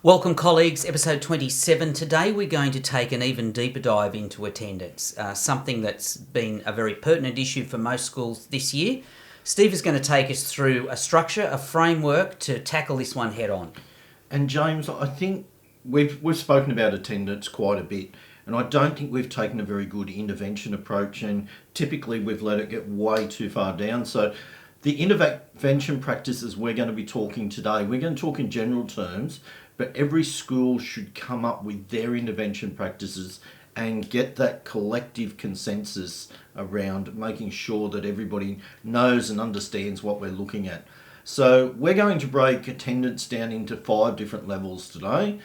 Welcome colleagues, episode 27. Today we're going to take an even deeper dive into attendance, something that's been a very pertinent issue for most schools this year. Steve is going to take us through a structure, a framework to tackle this one head on. And James, I think we've spoken about attendance quite a bit, and I don't think we've taken a very good intervention approach, and typically we've let it get way too far down. So the intervention practices we're going to be talking today, we're going to talk in general terms, but every school should come up with their intervention practices and get that collective consensus around making sure that everybody knows and understands what we're looking at. So we're going to break attendance down into 5 different levels today.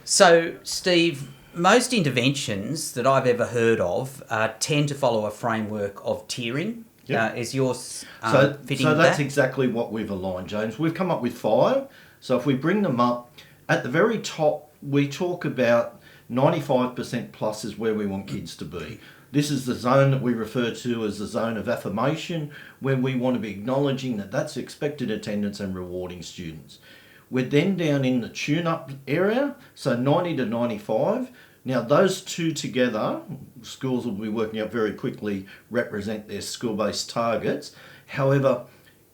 So, Steve, most interventions that I've ever heard of tend to follow a framework of tiering. Yep. Is yours fitting So that's that? exactly what we've aligned, James. We've come up with 5. So if we bring them up, at the very top, we talk about 95% plus is where we want kids to be. This is the zone that we refer to as the zone of affirmation, where we want to be acknowledging that that's expected attendance and rewarding students. We're then down in the tune-up area, so 90 to 95. Now those two together, schools will be working out very quickly, represent their school-based targets. However,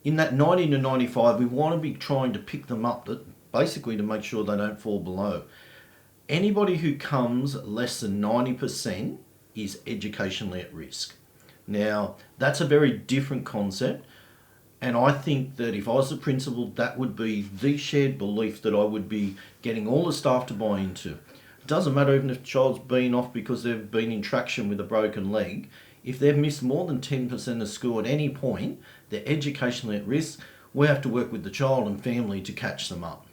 in that 90 to 95, we want to be trying to pick them up, basically to make sure they don't fall below. Anybody who comes less than 90% is educationally at risk. Now, that's a very different concept, and I think that if I was the principal, that would be the shared belief that I would be getting all the staff to buy into. It doesn't matter even if the child's been off because they've been in traction with a broken leg. If they've missed more than 10% of school at any point, they're educationally at risk. We have to work with the child and family to catch them up.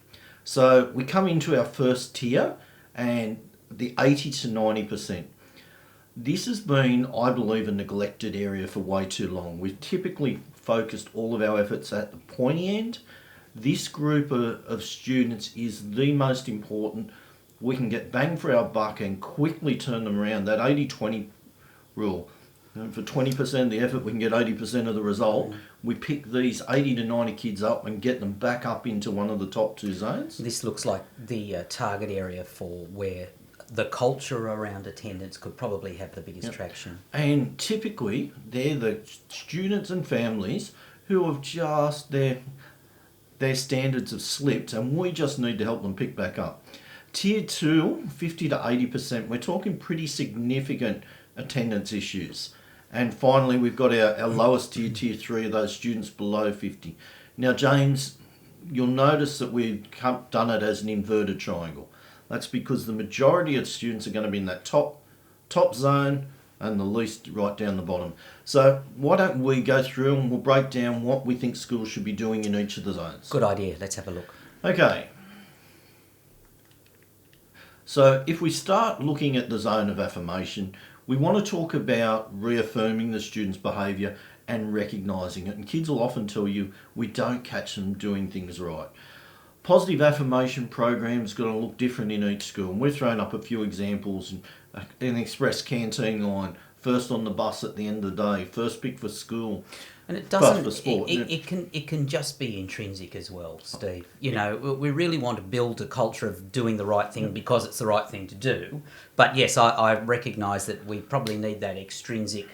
So we come into our first tier and the 80 to 90%. This has been, I believe, a neglected area for way too long. We've typically focused all of our efforts at the pointy end. This group of students is the most important. We can get bang for our buck and quickly turn them around. That 80-20 rule. For 20% of the effort, we can get 80% of the result. We pick these 80 to 90 kids up and get them back up into one of the top 2 zones. This looks like the target area for where the culture around attendance could probably have the biggest traction. And typically, they're the students and families who have just, their standards have slipped, and we just need to help them pick back up. Tier 2, 50 to 80%, we're talking pretty significant attendance issues. And finally, we've got our lowest tier, tier 3, of those students below 50. Now, James, you'll notice that we've done it as an inverted triangle. That's because the majority of students are going to be in that top zone and the least right down the bottom. So why don't we go through and we'll break down what we think schools should be doing in each of the zones. Good idea. Let's have a look. Okay. So if we start looking at the zone of affirmation, we want to talk about reaffirming the student's behaviour and recognising it. And kids will often tell you we don't catch them doing things right. Positive affirmation programs got to look different in each school. And we've thrown up a few examples. An express canteen line, first on the bus at the end of the day, first pick for school. And it doesn't. For sport. It can just be intrinsic as well, Steve. You know, we really want to build a culture of doing the right thing because it's the right thing to do. But yes, I recognise that we probably need that extrinsic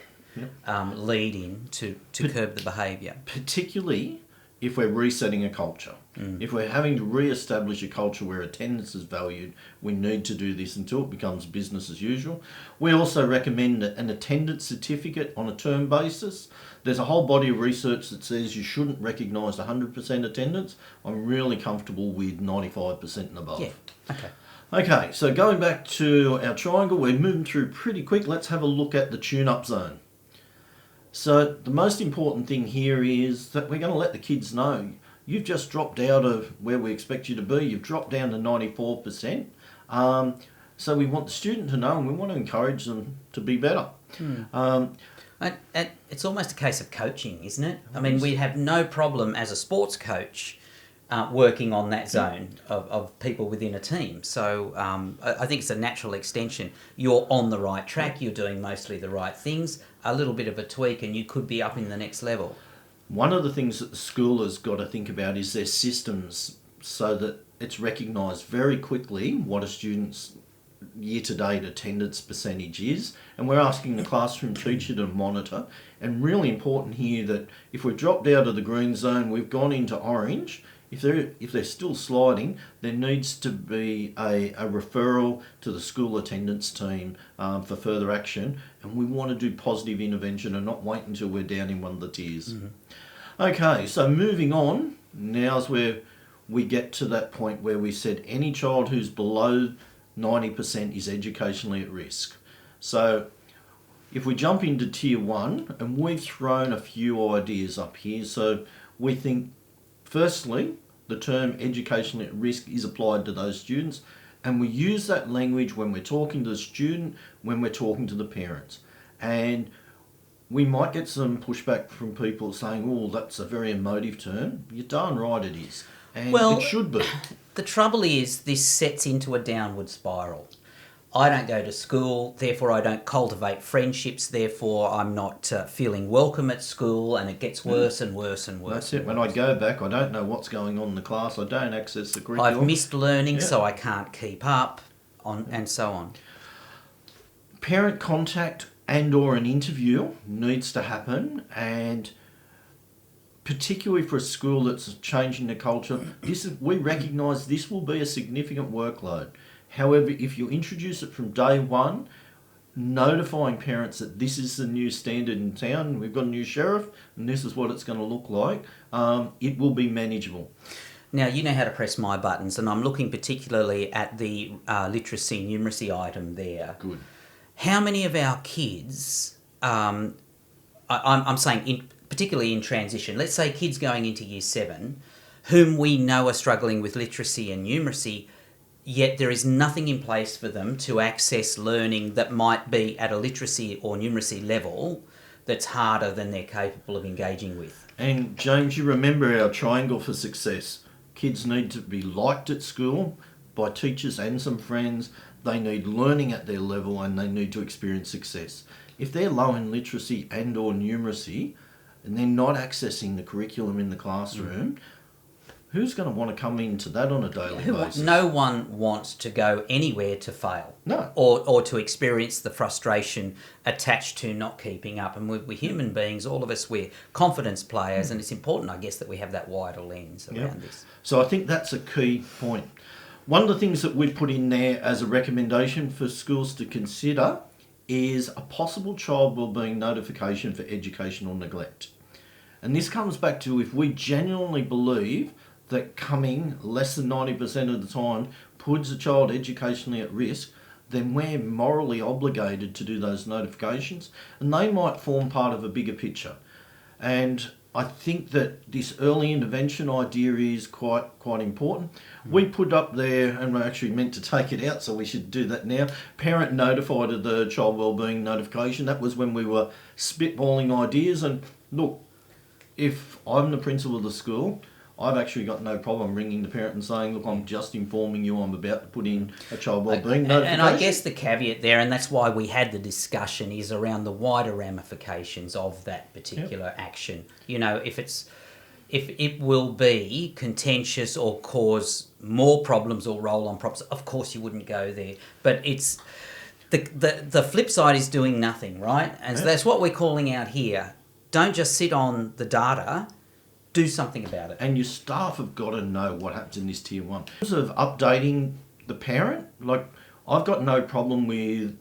lead in to curb the behaviour. Particularly if we're resetting a culture. If we're having to re-establish a culture where attendance is valued, we need to do this until it becomes business as usual. We also recommend an attendance certificate on a term basis. There's a whole body of research that says you shouldn't recognise 100% attendance. I'm really comfortable with 95% and above. Yeah, okay. Okay, so going back to our triangle, we're moving through pretty quick. Let's have a look at the tune-up zone. So the most important thing here is that we're going to let the kids know you've just dropped out of where we expect you to be. You've dropped down to 94%. So we want the student to know and we want to encourage them to be better. And it's almost a case of coaching, isn't it? I mean, we have no problem as a sports coach working on that zone of people within a team. So I think it's a natural extension. You're on the right track. You're doing mostly the right things. A little bit of a tweak and you could be up in the next level. One of the things that the school has got to think about is their systems so that it's recognised very quickly what a student's year-to-date attendance percentage is, and we're asking the classroom teacher to monitor. And really important here that if we've dropped out of the green zone, we've gone into orange. If they're still sliding, there needs to be a referral to the school attendance team for further action, and we want to do positive intervention and not wait until we're down in one of the tiers. Okay, so moving on, now's where we get to that point where we said any child who's below 90% is educationally at risk. So if we jump into tier 1, and we've thrown a few ideas up here, so we think firstly, the term educationally at risk is applied to those students, and we use that language when we're talking to the student, when we're talking to the parents. And we might get some pushback from people saying, oh, that's a very emotive term. You're darn right it is. And it should be. The trouble is this sets into a downward spiral. I don't go to school, therefore I don't cultivate friendships, therefore I'm not feeling welcome at school, and it gets worse and worse and worse. That's it. When I go back, I don't know what's going on in the class. I don't access the curriculum. I've missed learning, so I can't keep up, and so on. Parent contact and or an interview needs to happen, and particularly for a school that's changing the culture, we recognise this will be a significant workload. However, if you introduce it from day one, notifying parents that this is the new standard in town, we've got a new sheriff, and this is what it's going to look like, it will be manageable. Now, you know how to press my buttons, and I'm looking particularly at the literacy and numeracy item there. Good. How many of our kids, I'm saying particularly in transition, let's say kids going into year 7, whom we know are struggling with literacy and numeracy, yet there is nothing in place for them to access learning that might be at a literacy or numeracy level that's harder than they're capable of engaging with. And James, you remember our triangle for success. Kids need to be liked at school by teachers and some friends. They need learning at their level, and they need to experience success. If they're low in literacy and or numeracy, and they're not accessing the curriculum in the classroom, who's going to want to come into that on a daily basis? No one wants to go anywhere to fail. No. Or to experience the frustration attached to not keeping up. And we're human beings, all of us, we're confidence players, and it's important, I guess, that we have that wider lens around this. So I think that's a key point. One of the things that we put in there as a recommendation for schools to consider is a possible child wellbeing notification for educational neglect. And this comes back to if we genuinely believe that coming less than 90% of the time puts a child educationally at risk, then we're morally obligated to do those notifications, and they might form part of a bigger picture. And I think that this early intervention idea is quite important. We put up there, and we're actually meant to take it out, so we should do that now, parent notified of the child wellbeing notification. That was when we were spitballing ideas. And look, if I'm the principal of the school, I've actually got no problem ringing the parent and saying, look, I'm just informing you I'm about to put in a child wellbeing notification. And I guess the caveat there, and that's why we had the discussion, is around the wider ramifications of that particular action. You know, if it will be contentious or cause more problems or roll on problems, of course you wouldn't go there. But it's the flip side is doing nothing, right? And so that's what we're calling out here. Don't just sit on the data. Do something about it. And your staff have got to know what happens in this tier 1. In terms of updating the parent, like I've got no problem with,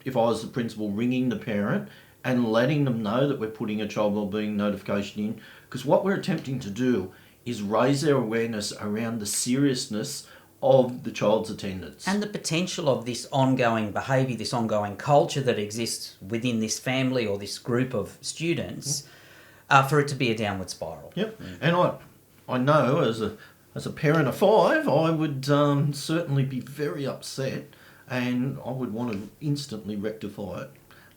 if I was the principal, ringing the parent and letting them know that we're putting a child wellbeing notification in, because what we're attempting to do is raise their awareness around the seriousness of the child's attendance. And the potential of this ongoing behaviour, this ongoing culture that exists within this family or this group of students, for it to be a downward spiral. Yep. And I know as a parent of 5, I would certainly be very upset, and I would want to instantly rectify it.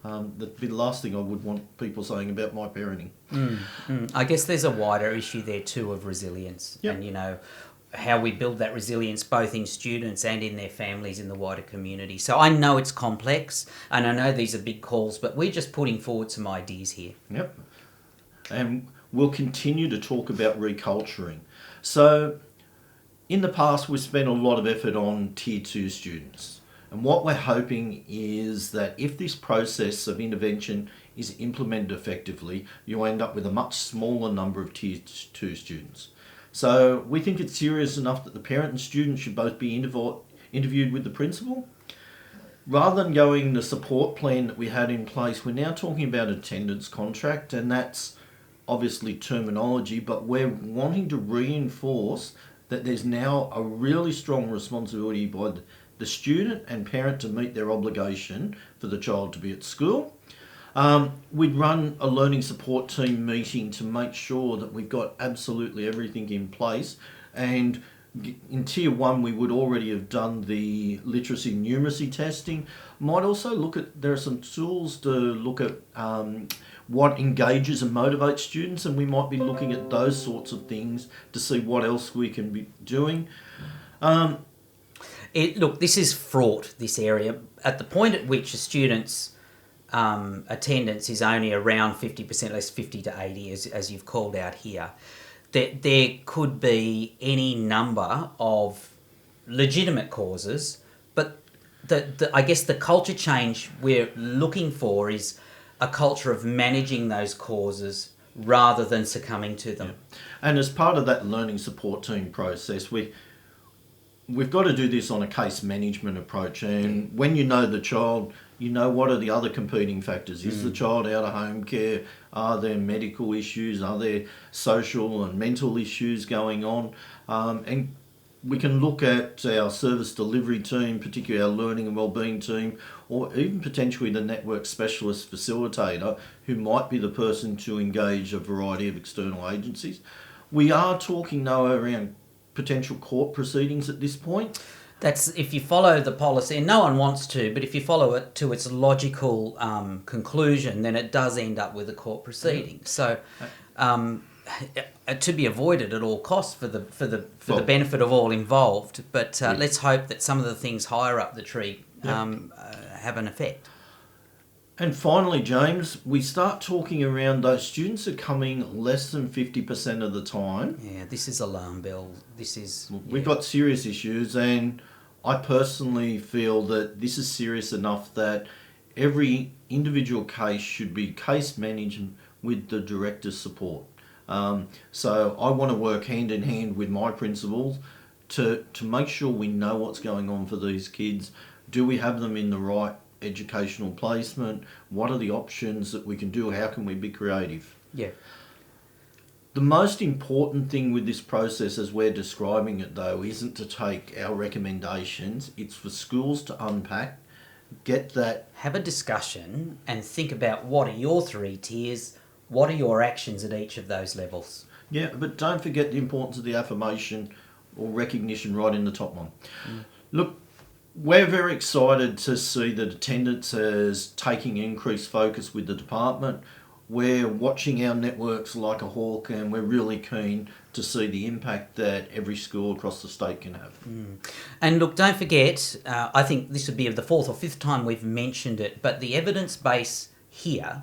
That'd be the last thing I would want people saying about my parenting. I guess there's a wider issue there too of resilience. Yep. And, you know, how we build that resilience both in students and in their families in the wider community. So I know it's complex, and I know these are big calls, but we're just putting forward some ideas here. Yep. And we'll continue to talk about reculturing. So In the past, we've spent a lot of effort on Tier 2 students. And what we're hoping is that if this process of intervention is implemented effectively, you end up with a much smaller number of Tier 2 students. So we think it's serious enough that the parent and student should both be interviewed with the principal. Rather than going the support plan that we had in place, we're now talking about attendance contract, and that's obviously terminology, but we're wanting to reinforce that there's now a really strong responsibility by the student and parent to meet their obligation for the child to be at school. We'd run a learning support team meeting to make sure that we've got absolutely everything in place, and in Tier 1 we would already have done the literacy and numeracy testing. Might also look at, there are some tools to look at what engages and motivates students, and we might be looking at those sorts of things to see what else we can be doing. Look, this is fraught, this area. At the point at which a student's attendance is only around 50%, less 50 to 80, as you've called out here, there could be any number of legitimate causes, but I guess the culture change we're looking for is a culture of managing those causes rather than succumbing to them. Yeah. And as part of that learning support team process, we've got to do this on a case management approach. And when you know the child, you know what are the other competing factors. Is the child out of home care? Are there medical issues? Are there social and mental issues going on? And we can look at our service delivery team, particularly our learning and wellbeing team, or even potentially the network specialist facilitator, who might be the person to engage a variety of external agencies. We are talking now around potential court proceedings at this point. That's if you follow the policy, and no one wants to, but if you follow it to its logical conclusion, then it does end up with a court proceeding. So, to be avoided at all costs for the benefit of all involved. But let's hope that some of the things higher up the tree have an effect. And finally, James, we start talking around those students are coming less than 50% of the time. Yeah, this is alarm bell. We've got serious issues, and I personally feel that this is serious enough that every individual case should be case managed with the director's support. So I want to work hand in hand with my principals to make sure we know what's going on for these kids. Do we have them in the right educational placement? What are the options that we can do? How can we be creative? Yeah. The most important thing with this process as we're describing it, though, isn't to take our recommendations. It's for schools to unpack, get that... Have a discussion and think about what are your 3 tiers, what are your actions at each of those levels. Yeah, but don't forget the importance of the affirmation or recognition right in the top one. Look, we're very excited to see that attendance is taking increased focus with the department. We're watching our networks like a hawk, and we're really keen to see the impact that every school across the state can have. And look, don't forget, I think this would be the 4th or 5th time we've mentioned it, but the evidence base here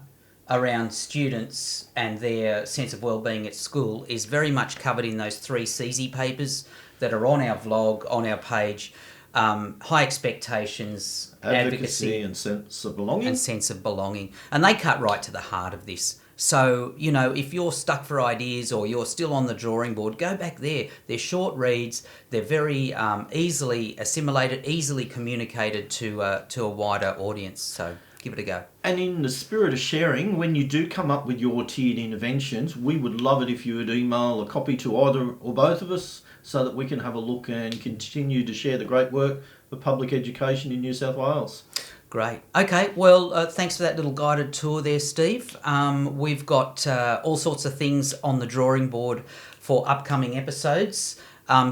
around students and their sense of wellbeing at school is very much covered in those 3 CZ papers that are on our vlog, on our page. High expectations, advocacy and sense of belonging. And they cut right to the heart of this. So, you know, if you're stuck for ideas or you're still on the drawing board, go back there. They're short reads. They're very easily assimilated, easily communicated to a wider audience. So give it a go. And in the spirit of sharing, when you do come up with your tiered interventions, we would love it if you would email a copy to either or both of us, so that we can have a look and continue to share the great work of public education in New South Wales. Great. Okay, well, thanks for that little guided tour there, Steve. We've got all sorts of things on the drawing board for upcoming episodes.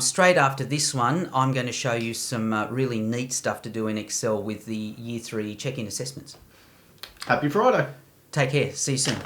Straight after this one, I'm going to show you some really neat stuff to do in Excel with the Year 3 check-in assessments. Happy Friday. Take care. See you soon.